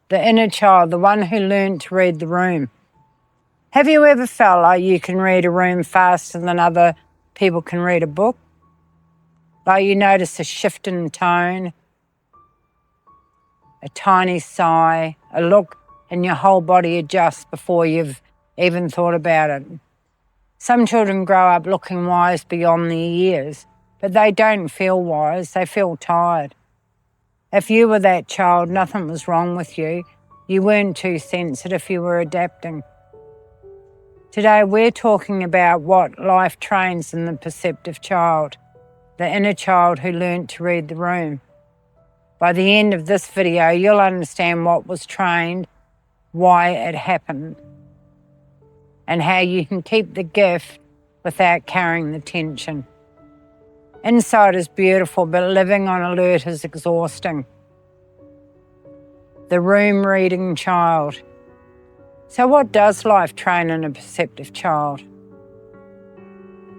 the inner child, the one who learned to read the room. Have you ever felt like you can read a room faster than other people can read a book? Like you notice a shift in tone, a tiny sigh, a look, and your whole body adjusts before you've even thought about it. Some children grow up looking wise beyond their years, but they don't feel wise, they feel tired. If you were that child, nothing was wrong with you. You weren't too sensitive, you were adapting. Today we're talking about what life trains in the perceptive child, the inner child who learnt to read the room. By the end of this video, you'll understand what was trained, why it happened, and how you can keep the gift without carrying the tension. Insight is beautiful, but living on alert is exhausting. The room reading child. So what does life train in a perceptive child?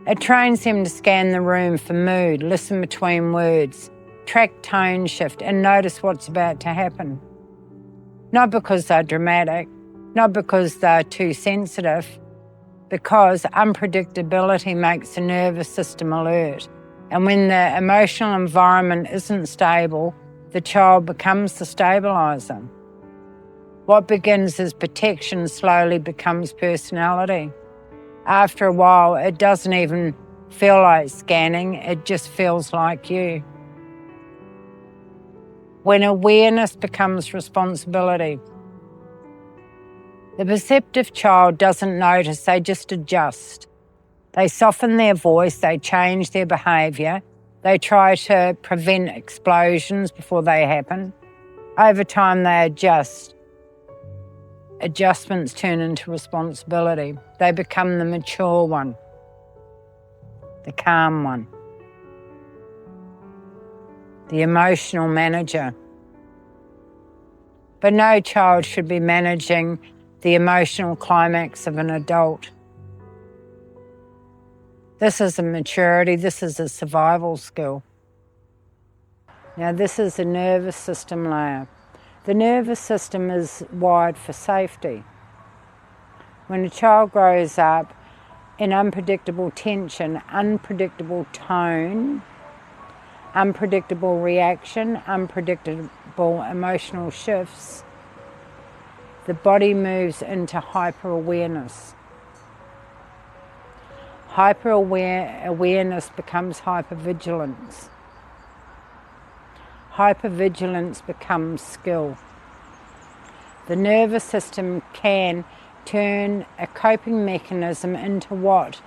It trains them to scan the room for mood, listen between words, track tone shift, and notice what's about to happen. Not because they're dramatic, not because they're too sensitive, because unpredictability makes the nervous system alert. And when the emotional environment isn't stable, the child becomes the stabilizer. What begins as protection slowly becomes personality. After a while, it doesn't even feel like scanning, it just feels like you. When awareness becomes responsibility, the perceptive child doesn't notice, they just adjust. They soften their voice, they change their behaviour, they try to prevent explosions before they happen. Over time, they adjust. Adjustments turn into responsibility. They become the mature one, the calm one, the emotional manager. But no child should be managing the emotional climax of an adult. This isn't maturity, this is a survival skill. Now this is the nervous system layer. The nervous system is wired for safety. When a child grows up in unpredictable tension, unpredictable tone, unpredictable reaction, unpredictable emotional shifts, the body moves into hyper-awareness. Hyper-awareness becomes hypervigilance. Hypervigilance becomes skill. The nervous system can turn a coping mechanism into what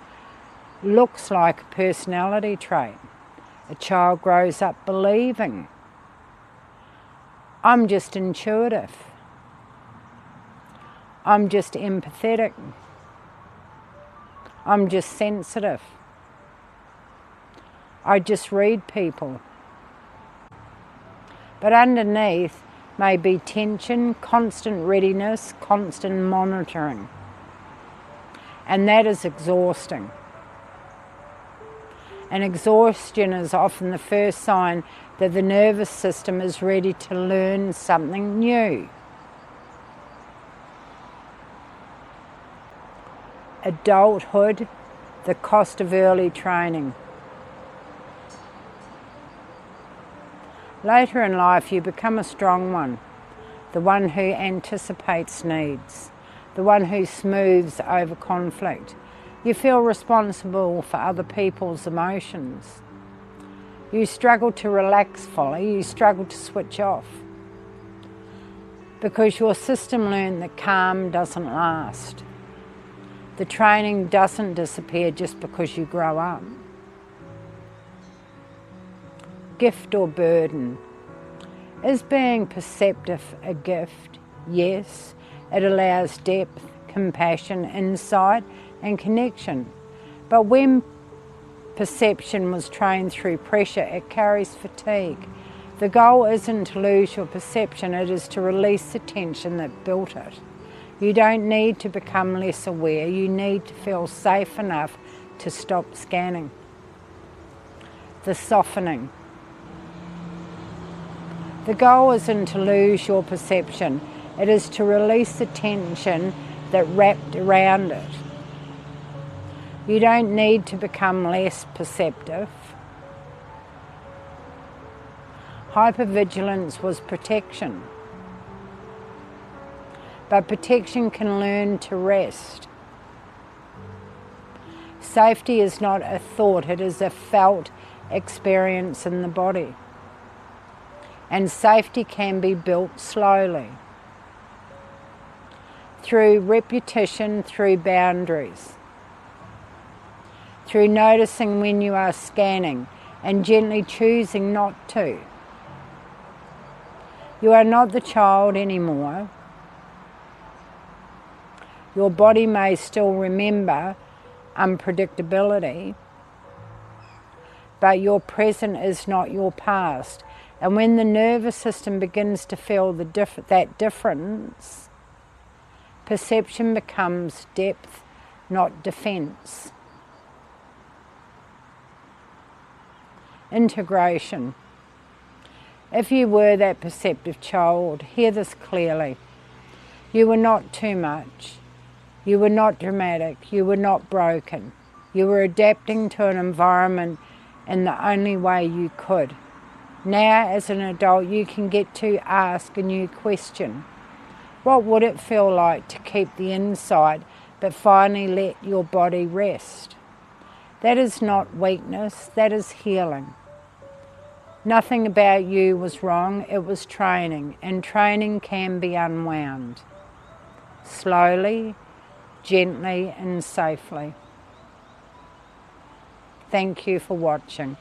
looks like a personality trait. A child grows up believing, I'm just intuitive. I'm just empathetic. I'm just sensitive. I just read people. But underneath may be tension, constant readiness, constant monitoring. And that is exhausting. And exhaustion is often the first sign that the nervous system is ready to learn something new. Adulthood, the cost of early training. Later in life, you become a strong one, the one who anticipates needs, the one who smooths over conflict. You feel responsible for other people's emotions. You struggle to relax fully, you struggle to switch off. Because your system learned that calm doesn't last. The training doesn't disappear just because you grow up. Gift or burden? Is being perceptive a gift? Yes. It allows depth, compassion, insight, and connection. But when perception was trained through pressure, it carries fatigue. The goal isn't to lose your perception, it is to release the tension that built it. You don't need to become less aware, you need to feel safe enough to stop scanning. The softening. The goal isn't to lose your perception, It is to release the tension that wrapped around it. You don't need to become less perceptive. Hypervigilance was protection. But protection can learn to rest. Safety is not a thought, it is a felt experience in the body. And safety can be built slowly. Through repetition, through boundaries. Through noticing when you are scanning and gently choosing not to. You are not the child anymore. Your body may still remember unpredictability, but your present is not your past. And when the nervous system begins to feel that difference, perception becomes depth, not defense. Integration. If you were that perceptive child, hear this clearly. You were not too much. You were not dramatic. You were not broken. You were adapting to an environment in the only way you could. Now, as an adult, you can get to ask a new question. What would it feel like to keep the inside, but finally let your body rest? That is not weakness, that is healing. Nothing about you was wrong, it was training, and training can be unwound. Slowly, gently and safely. Thank you for watching.